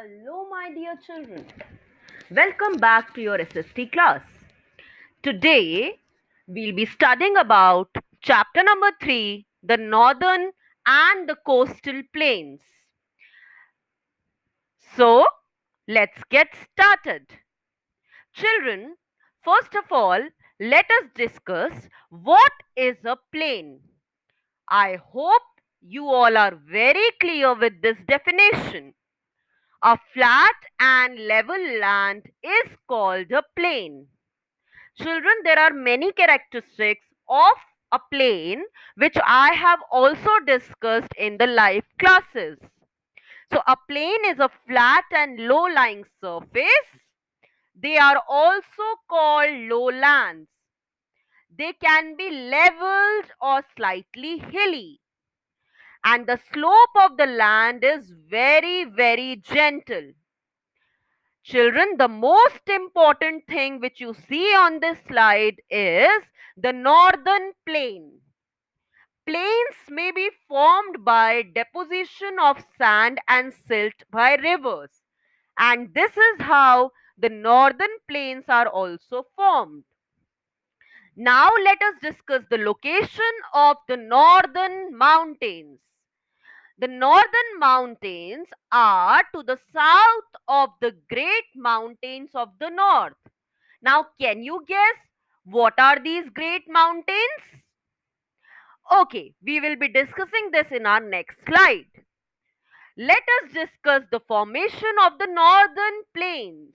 Hello, my dear children. Welcome back to your SST class. Today, we'll be studying about chapter number 3, the northern and the coastal plains. So, let's get started. Children, first of all, let us discuss what is a plain. I hope you all are very clear with this definition. A flat and level land is called a plain. Children, there are many characteristics of a plain which I have also discussed in the live classes. So, a plain is a flat and low lying surface. They are also called lowlands. They can be leveled or slightly hilly, and the slope of the land is very, very gentle. Children, the most important thing which you see on this slide is the northern plain. Plains may be formed by deposition of sand and silt by rivers, and this is how the northern plains are also formed. Now let us discuss the location of the northern mountains. The northern mountains are to the south of the great mountains of the north. Now, can you guess what are these great mountains? Okay, we will be discussing this in our next slide. Let us discuss the formation of the northern plains.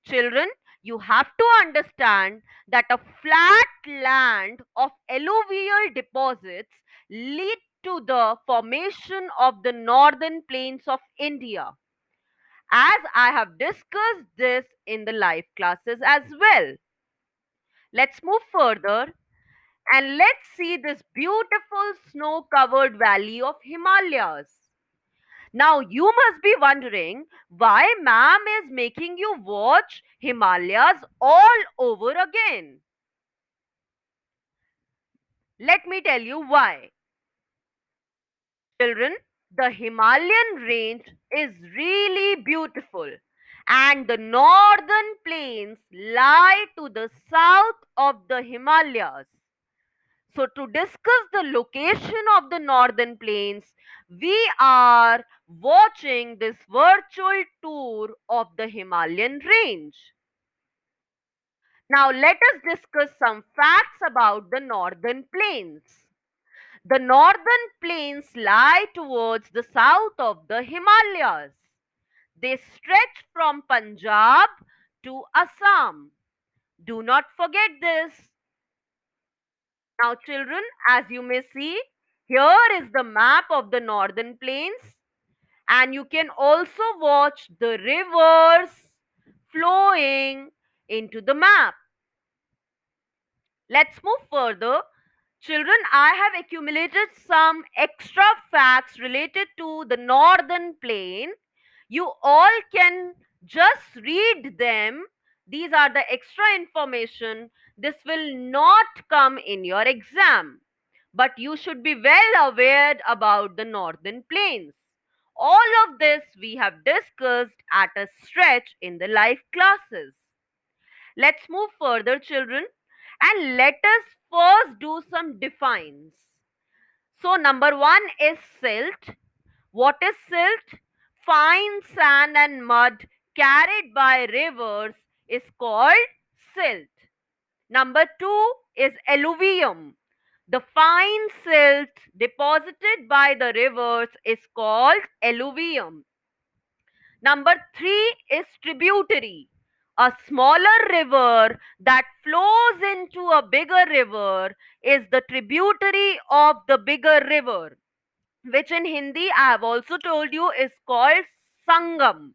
Children, you have to understand that a flat land of alluvial deposits lead to the formation of the northern plains of India, as I have discussed this in the live classes as well. Let's move further and let's see this beautiful snow covered valley of Himalayas. Now, you must be wondering why ma'am is making you watch Himalayas all over again. Let me tell you why. Children, the Himalayan range is really beautiful, and the northern plains lie to the south of the Himalayas. So, to discuss the location of the northern plains, we are watching this virtual tour of the Himalayan range. Now, let us discuss some facts about the northern plains. The northern plains lie towards the south of the Himalayas. They stretch from Punjab to Assam. Do not forget this. Now, children, as you may see, here is the map of the northern plains, and you can also watch the rivers flowing into the map. Let's move further. Children, I have accumulated some extra facts related to the northern plain. You all can just read them. These are the extra information. This will not come in your exam. But you should be well aware about the northern plains. All of this we have discussed at a stretch in the live classes. Let's move further, children, and let us first do some defines. So, number one is silt. What is silt? Fine sand and mud carried by rivers is called silt. Number two is alluvium. The fine silt deposited by the rivers is called alluvium. Number three is tributary. A smaller river that flows into a bigger river is the tributary of the bigger river, which in Hindi I have also told you is called Sangam.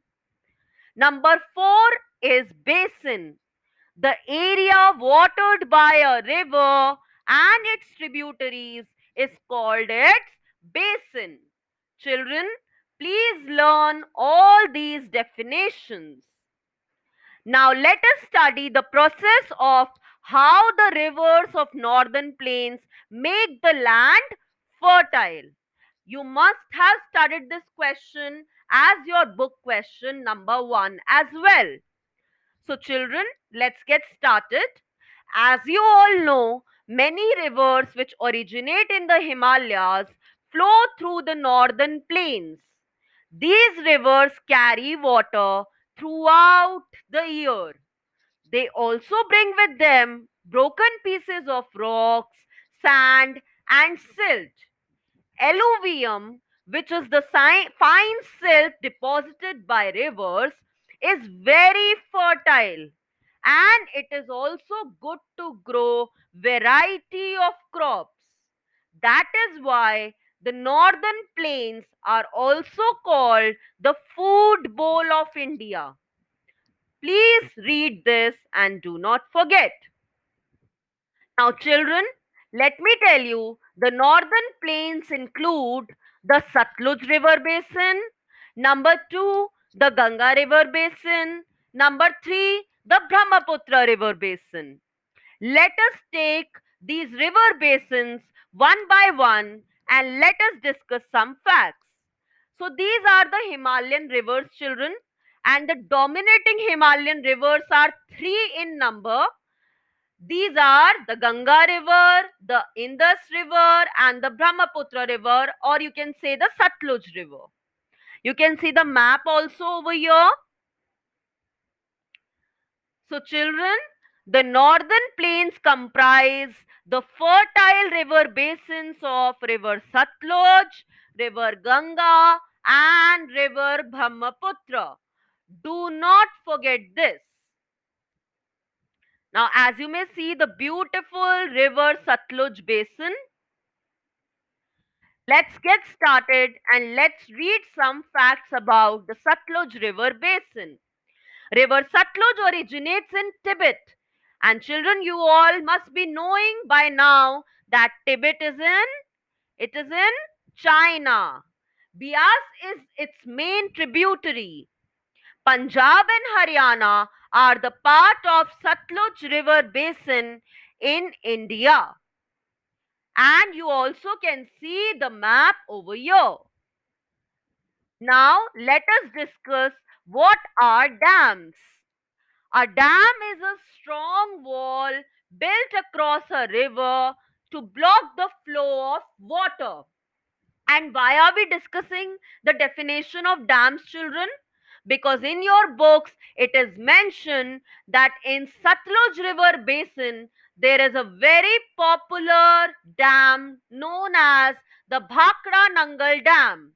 Number four is basin. The area watered by a river and its tributaries is called its basin. Children, please learn all these definitions. Now let us study the process of how the rivers of northern plains make the land fertile. You must have studied this question as your book question number 1 as well. So, children, let's get started. As you all know, many rivers which originate in the Himalayas flow through the northern plains. These rivers carry water throughout the year. They also bring with them broken pieces of rocks, sand, and silt. Alluvium, which is the fine silt deposited by rivers, is very fertile, and it is also good to grow variety of crops. That is why the northern plains are also called the food bowl of India. Please read this and do not forget. Now, children, let me tell you the northern plains include the Satluj River Basin, number 2, the Ganga River Basin, number 3, the Brahmaputra River Basin. Let us take these river basins one by one and let us discuss some facts. So, these are the Himalayan rivers, children, and the dominating Himalayan rivers are three in number. These are the Ganga River, the Indus River, and the Brahmaputra River, or you can say the Satluj River. You can see the map also over here. So, children, the northern plains comprise the fertile river basins of River Satluj, River Ganga, and River Brahmaputra. Do not forget this. Now, as you may see, the beautiful River Satluj basin. Let's get started and let's read some facts about the Satluj River basin. River Satluj originates in Tibet. And children, you all must be knowing by now that Tibet is in China. Bias is its main tributary. Punjab and Haryana are the part of Satluj River basin in India. And you also can see the map over here. Now, let us discuss what are dams. A dam is a strong wall built across a river to block the flow of water. And why are we discussing the definition of dams, children? Because in your books it is mentioned that in Satluj River Basin there is a very popular dam known as the Bhakra Nangal Dam.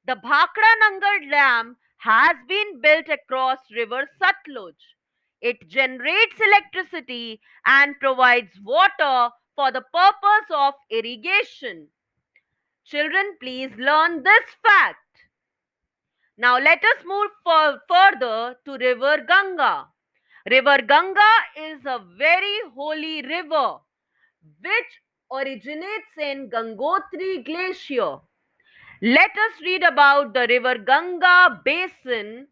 The Bhakra Nangal Dam has been built across River Satluj. It generates electricity and provides water for the purpose of irrigation. Children, please learn this fact. Now let us move further to River Ganga. River Ganga is a very holy river which originates in Gangotri Glacier. Let us read about the River Ganga basin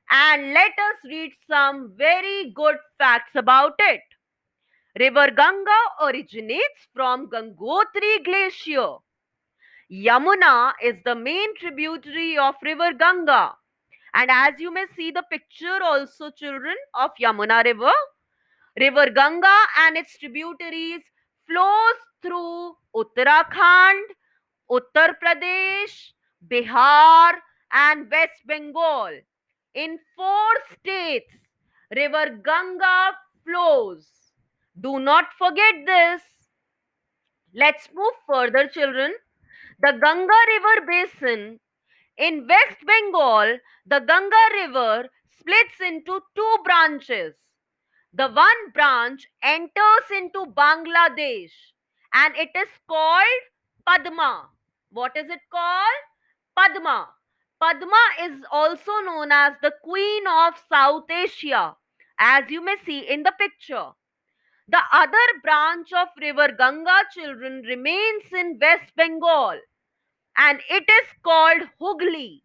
and let us read some very good facts about it. River Ganga originates from Gangotri Glacier. Yamuna is the main tributary of River Ganga. And as you may see the picture also, children, of Yamuna River, River Ganga and its tributaries flows through Uttarakhand, Uttar Pradesh, Bihar, and West Bengal. In four states, River Ganga flows. Do not forget this. Let's move further, children. The Ganga River Basin in West Bengal, the Ganga River splits into two branches. The one branch enters into Bangladesh and it is called Padma. What is it called? Padma. Padma is also known as the Queen of South Asia, as you may see in the picture. The other branch of River Ganga, children, remains in West Bengal and it is called Hooghly.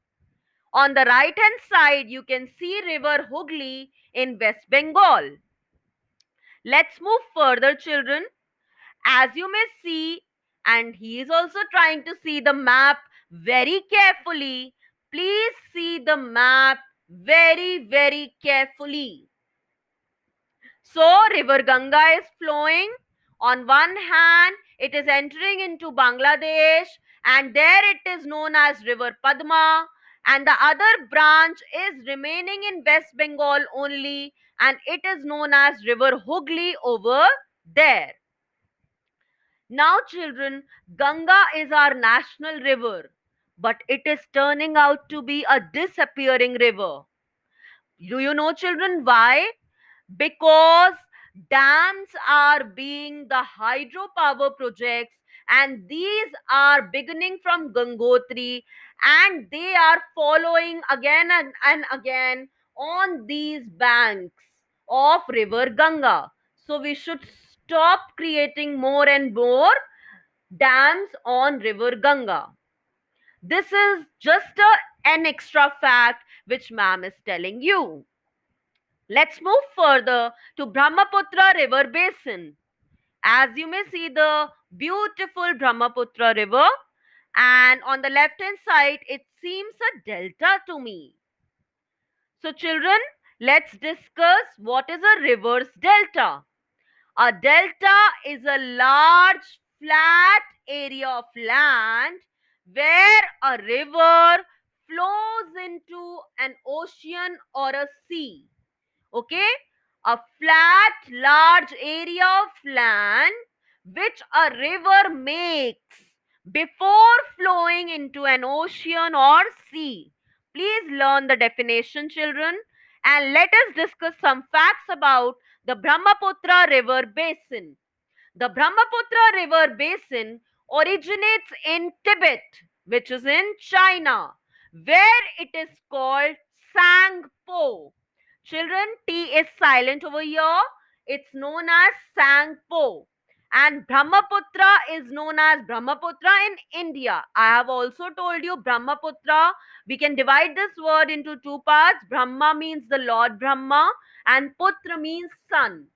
On the right hand side, you can see River Hooghly in West Bengal. Let's move further, children. As you may see, and he is also trying to see the map very carefully. Please see the map very, very carefully. So, River Ganga is flowing. On one hand, it is entering into Bangladesh, and there it is known as River Padma. And the other branch is remaining in West Bengal only, and it is known as River Hooghly over there. Now, children, Ganga is our national river, but it is turning out to be a disappearing river. Do you know, children, why? Because dams are being the hydropower projects, and these are beginning from Gangotri, and they are following again and again on these banks of river Ganga. So we should stop creating more and more dams on river Ganga. This is just an extra fact which ma'am is telling you. Let's move further to Brahmaputra river basin. As you may see the beautiful Brahmaputra river, and on the left hand side it seems a delta to me. So children, let's discuss what is a river's delta. A delta is a large flat area of land where a river flows into an ocean or a sea. Okay, a flat large area of land which a river makes before flowing into an ocean or sea. Please learn the definition, children, and let us discuss some facts about the Brahmaputra river basin. The Brahmaputra river basin originates in Tibet, which is in China, where it is called Sangpo. Children, T is silent over here. It's known as Sangpo. And Brahmaputra is known as Brahmaputra in India. I have also told you Brahmaputra. We can divide this word into two parts. Brahma means the Lord Brahma, and Putra means son.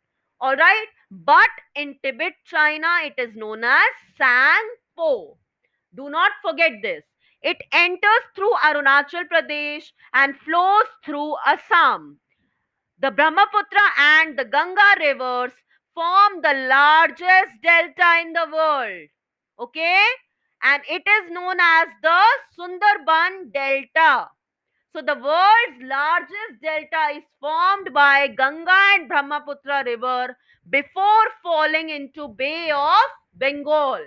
Alright? But in Tibet, China, it is known as Sangpo. Do not forget this. It enters through Arunachal Pradesh and flows through Assam. The Brahmaputra and the Ganga rivers form the largest delta in the world. Okay? And it is known as the Sundarban Delta. So the world's largest delta is formed by Ganga and Brahmaputra river before falling into Bay of Bengal.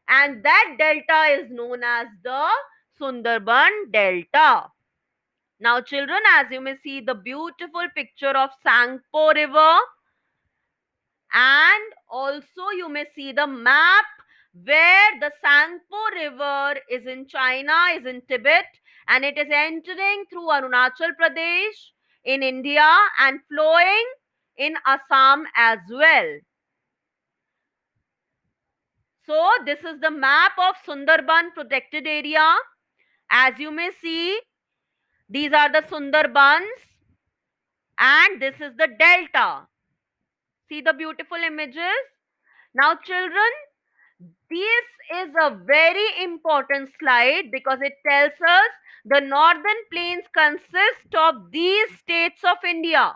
And that delta is known as the Sundarban Delta. Now children, as you may see the beautiful picture of Sangpo river, and also you may see the map where the Sangpo river is in China, is in Tibet, and it is entering through Arunachal Pradesh in India and flowing in Assam as well. So this is the map of Sundarban protected area. As you may see, these are the Sundarbans and this is the delta. See the beautiful images? Now children, this is a very important slide because it tells us the northern plains consist of these states of India.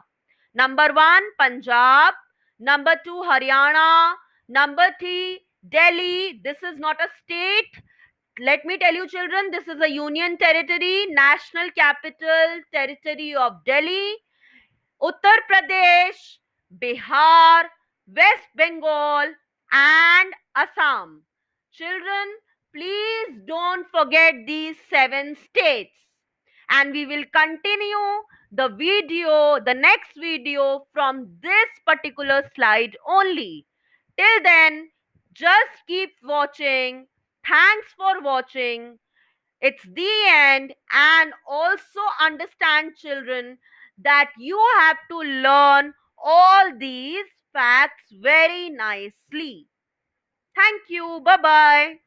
Number 1, Punjab. Number 2, Haryana. Number 3, Delhi. This is not a state. Let me tell you, children, this is a union territory, national capital territory of Delhi. Uttar Pradesh, Bihar, West Bengal, and Assam. Children, please don't forget these 7 states. And we will continue the next video from this particular slide only. Till then, just keep watching. Thanks for watching. It's the end, and also understand, children, that you have to learn all these facts very nicely. Thank you. Bye bye.